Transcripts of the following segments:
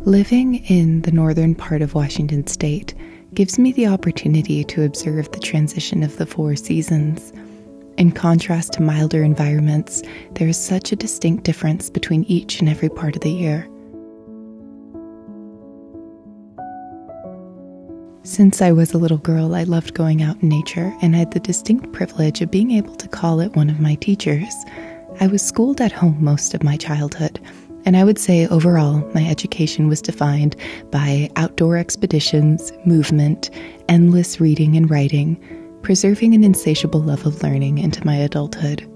Living in the northern part of Washington state gives me the opportunity to observe the transition of the 4 seasons. In contrast to milder environments, there is such a distinct difference between each and every part of the year. Since I was a little girl, I loved going out in nature and had the distinct privilege of being able to call it one of my teachers. I was schooled at home most of my childhood, and I would say overall my education was defined by outdoor expeditions, movement, endless reading and writing, preserving an insatiable love of learning into my adulthood.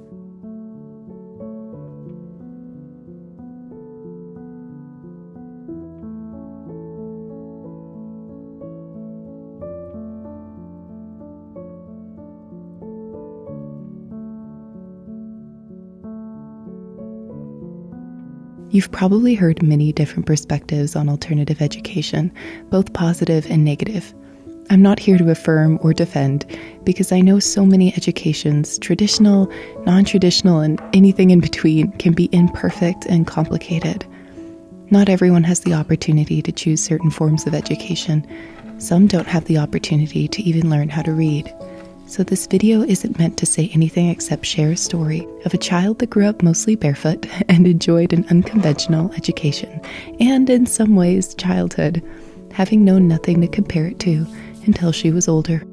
You've probably heard many different perspectives on alternative education, both positive and negative. I'm not here to affirm or defend, because I know so many educations, traditional, non-traditional, and anything in between, can be imperfect and complicated. Not everyone has the opportunity to choose certain forms of education. Some don't have the opportunity to even learn how to read. So this video isn't meant to say anything except share a story of a child that grew up mostly barefoot and enjoyed an unconventional education, and in some ways childhood, having known nothing to compare it to until she was older.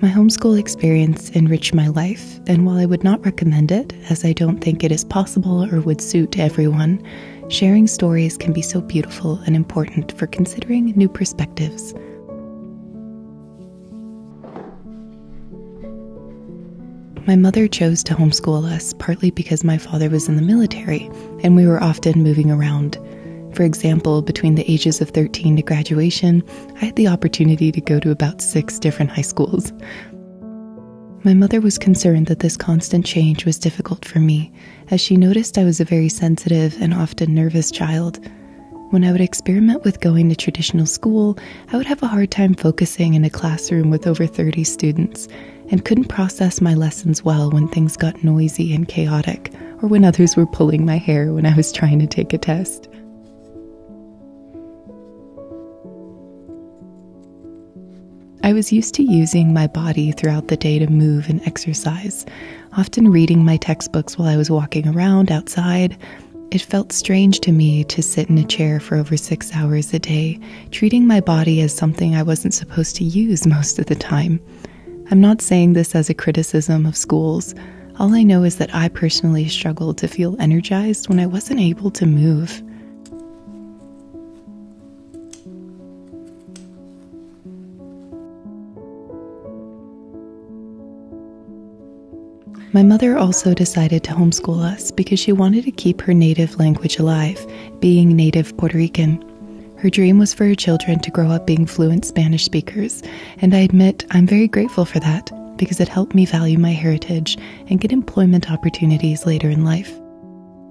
My homeschool experience enriched my life, and while I would not recommend it, as I don't think it is possible or would suit everyone, sharing stories can be so beautiful and important for considering new perspectives. My mother chose to homeschool us partly because my father was in the military and we were often moving around. For example, between the ages of 13 to graduation, I had the opportunity to go to about 6 different high schools. My mother was concerned that this constant change was difficult for me, as she noticed I was a very sensitive and often nervous child. When I would experiment with going to traditional school, I would have a hard time focusing in a classroom with over 30 students, and couldn't process my lessons well when things got noisy and chaotic, or when others were pulling my hair when I was trying to take a test. I was used to using my body throughout the day to move and exercise, often reading my textbooks while I was walking around outside. It felt strange to me to sit in a chair for over 6 hours a day, treating my body as something I wasn't supposed to use most of the time. I'm not saying this as a criticism of schools. All I know is that I personally struggled to feel energized when I wasn't able to move. My mother also decided to homeschool us because she wanted to keep her native language alive, being native Puerto Rican. Her dream was for her children to grow up being fluent Spanish speakers, and I admit I'm very grateful for that because it helped me value my heritage and get employment opportunities later in life.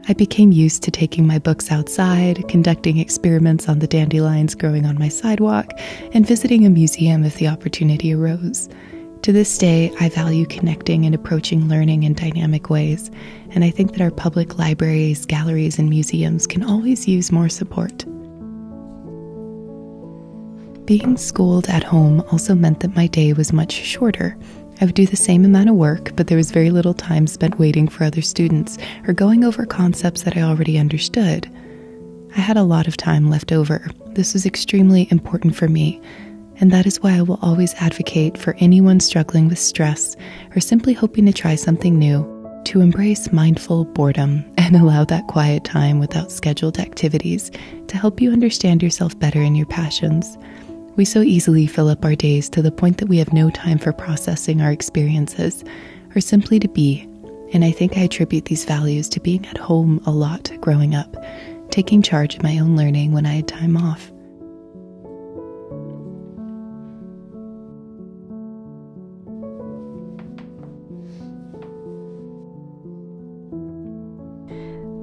I became used to taking my books outside, conducting experiments on the dandelions growing on my sidewalk, and visiting a museum if the opportunity arose. To this day, I value connecting and approaching learning in dynamic ways, and I think that our public libraries, galleries, and museums can always use more support. Being schooled at home also meant that my day was much shorter. I would do the same amount of work, but there was very little time spent waiting for other students or going over concepts that I already understood. I had a lot of time left over. This was extremely important for me, and that is why I will always advocate for anyone struggling with stress or simply hoping to try something new to embrace mindful boredom and allow that quiet time without scheduled activities to help you understand yourself better and your passions. We so easily fill up our days to the point that we have no time for processing our experiences or simply to be, and I think I attribute these values to being at home a lot growing up, taking charge of my own learning when I had time off.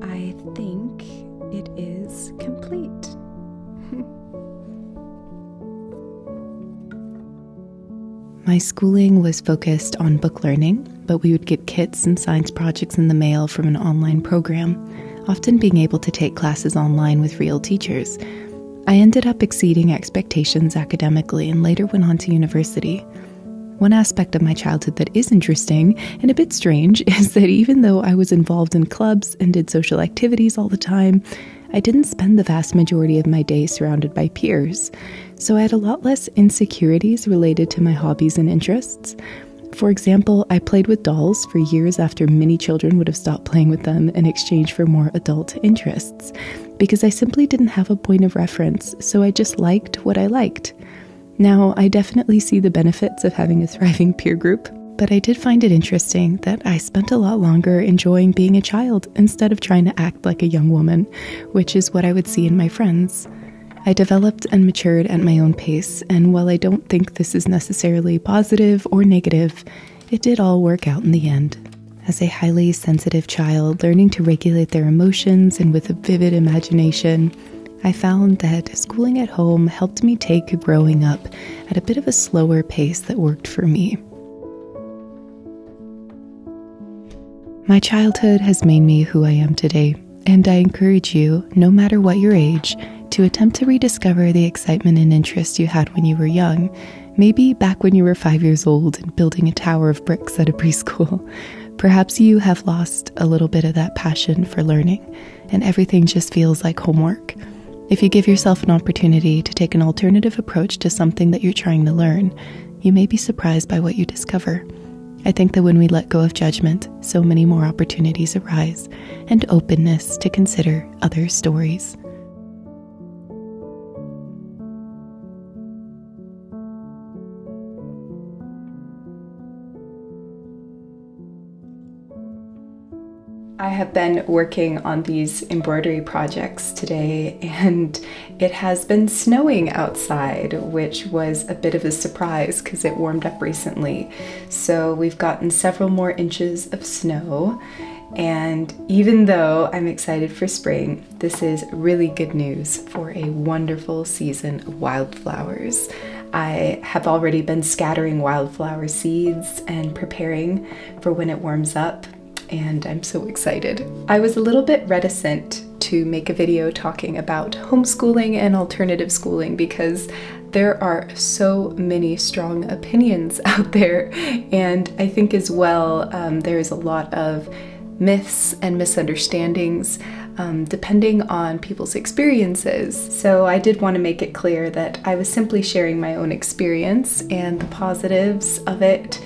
I think it is complete. My schooling was focused on book learning, but we would get kits and science projects in the mail from an online program, often being able to take classes online with real teachers. I ended up exceeding expectations academically and later went on to university. One aspect of my childhood that is interesting and a bit strange is that even though I was involved in clubs and did social activities all the time, I didn't spend the vast majority of my day surrounded by peers. So I had a lot less insecurities related to my hobbies and interests. For example, I played with dolls for years after many children would have stopped playing with them in exchange for more adult interests, because I simply didn't have a point of reference, so I just liked what I liked. Now, I definitely see the benefits of having a thriving peer group, but I did find it interesting that I spent a lot longer enjoying being a child instead of trying to act like a young woman, which is what I would see in my friends. I developed and matured at my own pace, and while I don't think this is necessarily positive or negative, it did all work out in the end. As a highly sensitive child, learning to regulate their emotions and with a vivid imagination, I found that schooling at home helped me take growing up at a bit of a slower pace that worked for me. My childhood has made me who I am today, and I encourage you, no matter what your age, to attempt to rediscover the excitement and interest you had when you were young, maybe back when you were 5 years old and building a tower of bricks at a preschool. Perhaps you have lost a little bit of that passion for learning, and everything just feels like homework. If you give yourself an opportunity to take an alternative approach to something that you're trying to learn, you may be surprised by what you discover. I think that when we let go of judgment, so many more opportunities arise, and openness to consider other stories. I have been working on these embroidery projects today, and it has been snowing outside, which was a bit of a surprise because it warmed up recently. So we've gotten several more inches of snow, and even though I'm excited for spring, this is really good news for a wonderful season of wildflowers. I have already been scattering wildflower seeds and preparing for when it warms up, and I'm so excited. I was a little bit reticent to make a video talking about homeschooling and alternative schooling because there are so many strong opinions out there, and I think as well there's a lot of myths and misunderstandings depending on people's experiences. So I did want to make it clear that I was simply sharing my own experience and the positives of it,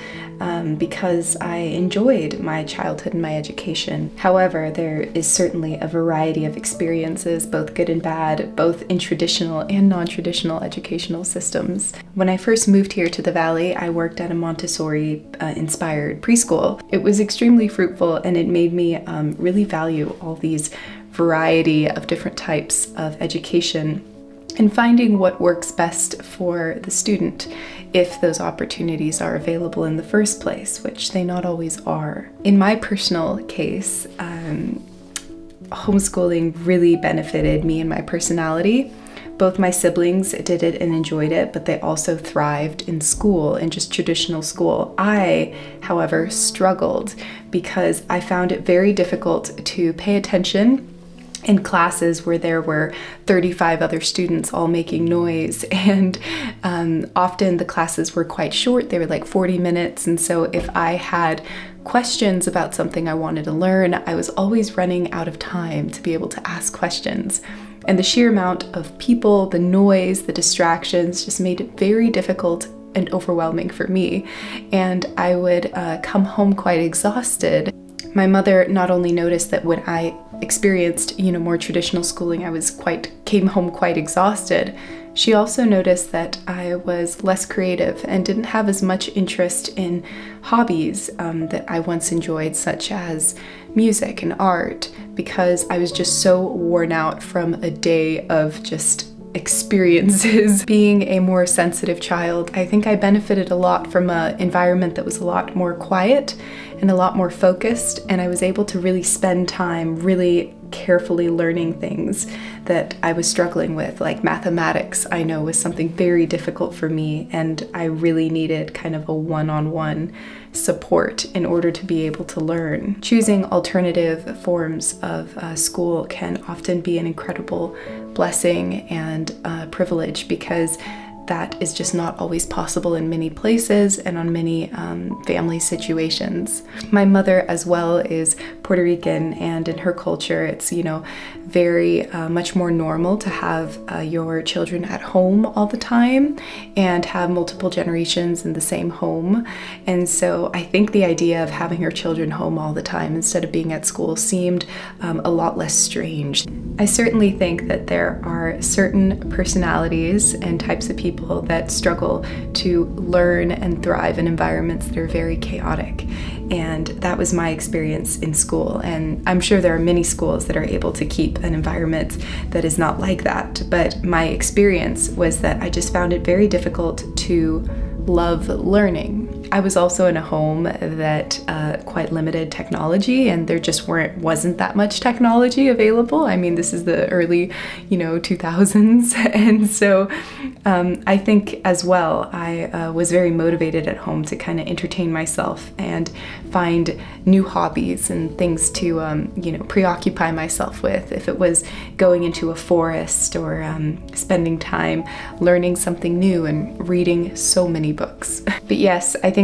because I enjoyed my childhood and my education. However, there is certainly a variety of experiences, both good and bad, both in traditional and non-traditional educational systems. When I first moved here to the Valley, I worked at a Montessori-inspired preschool. It was extremely fruitful, and it made me really value all these variety of different types of education and finding what works best for the student if those opportunities are available in the first place, which they not always are. In my personal case, homeschooling really benefited me and my personality. Both my siblings did it and enjoyed it, but they also thrived in school, in just traditional school. I, however, struggled because I found it very difficult to pay attention in classes where there were 35 other students all making noise, and often the classes were quite short. They were like 40 minutes, and so if I had questions about something I wanted to learn, I was always running out of time to be able to ask questions. And the sheer amount of people, the noise, the distractions just made it very difficult and overwhelming for me. And I would come home quite exhausted. My mother not only noticed that when I experienced, more traditional schooling, I came home quite exhausted. She also noticed that I was less creative and didn't have as much interest in hobbies that I once enjoyed, such as music and art, because I was just so worn out from a day of just experiences. Being a more sensitive child, I think I benefited a lot from an environment that was a lot more quiet and a lot more focused, and I was able to really spend time really carefully learning things that I was struggling with, like mathematics. I know was something very difficult for me, and I really needed kind of a one-on-one support in order to be able to learn. Choosing alternative forms of school can often be an incredible blessing and privilege, because that is just not always possible in many places and on many family situations. My mother as well is Puerto Rican, and in her culture it's, you know, very much more normal to have your children at home all the time and have multiple generations in the same home. And so I think the idea of having your children home all the time instead of being at school seemed a lot less strange. I certainly think that there are certain personalities and types of people that struggle to learn and thrive in environments that are very chaotic. And that was my experience in school. And I'm sure there are many schools that are able to keep an environment that is not like that. But my experience was that I just found it very difficult to love learning. I was also in a home that quite limited technology, and there just wasn't that much technology available. I mean, this is the early, 2000s, and so I think as well I was very motivated at home to kind of entertain myself and find new hobbies and things to preoccupy myself with. If it was going into a forest or spending time learning something new and reading so many books. But yes, I think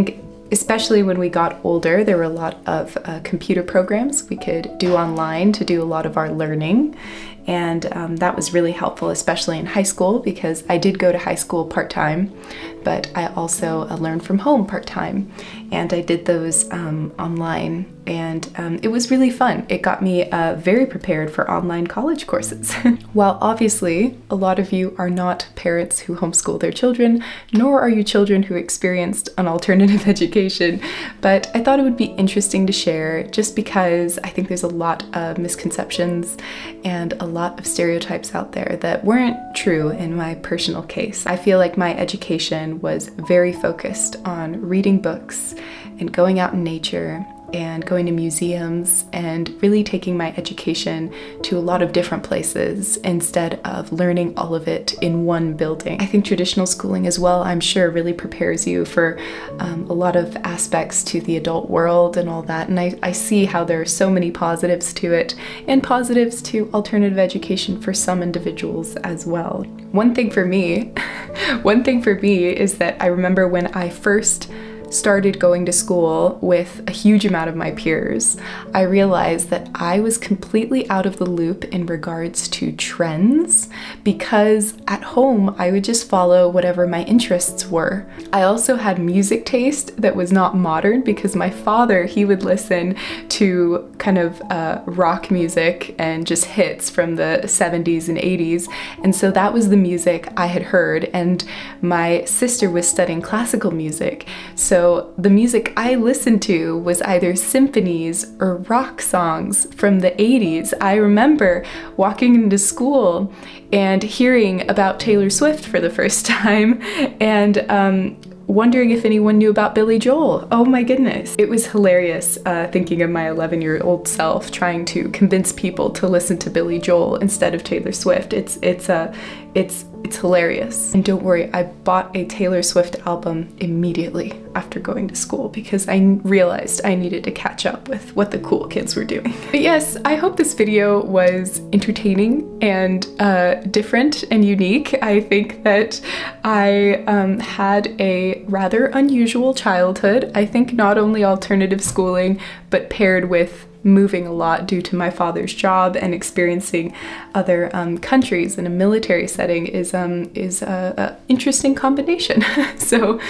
especially when we got older, there were a lot of computer programs we could do online to do a lot of our learning. And that was really helpful, especially in high school, because I did go to high school part-time, but I also learned from home part-time. And I did those online, and it was really fun. It got me very prepared for online college courses. While obviously a lot of you are not parents who homeschool their children, nor are you children who experienced an alternative education, but I thought it would be interesting to share, just because I think there's a lot of misconceptions and a lot of stereotypes out there that weren't true in my personal case. I feel like my education was very focused on reading books and going out in nature and going to museums and really taking my education to a lot of different places instead of learning all of it in one building. I think traditional schooling as well, I'm sure, really prepares you for a lot of aspects to the adult world and all that, and I see how there are so many positives to it and positives to alternative education for some individuals as well. One thing for me is that I remember when I first started going to school with a huge amount of my peers, I realized that I was completely out of the loop in regards to trends, because at home I would just follow whatever my interests were. I also had music taste that was not modern, because my father, he would listen to kind of rock music and just hits from the 70s and 80s, and so that was the music I had heard, and my sister was studying classical music, so the music I listened to was either symphonies or rock songs from the 80s. I remember walking into school and hearing about Taylor Swift for the first time and wondering if anyone knew about Billy Joel. Oh my goodness. It was hilarious thinking of my 11-year-old self trying to convince people to listen to Billy Joel instead of Taylor Swift. It's hilarious. And don't worry, I bought a Taylor Swift album immediately after going to school, because I realized I needed to catch up with what the cool kids were doing. But yes, I hope this video was entertaining and different and unique. I think that I had a rather unusual childhood. I think not only alternative schooling, but paired with moving a lot due to my father's job and experiencing other countries in a military setting is a interesting combination. So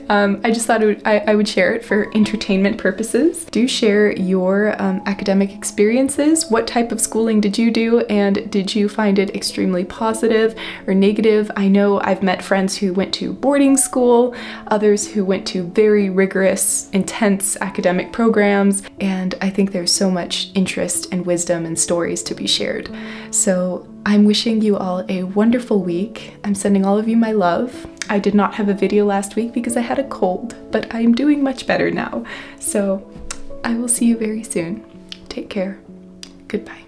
I just thought I would share it for entertainment purposes. Do share your academic experiences. What type of schooling did you do, and did you find it extremely positive or negative? I know I've met friends who went to boarding school, others who went to very rigorous, intense academic programs, and I think there's so much interest and wisdom and stories to be shared. So I'm wishing you all a wonderful week. I'm sending all of you my love. I did not have a video last week because I had a cold, but I'm doing much better now. So I will see you very soon. Take care. Goodbye.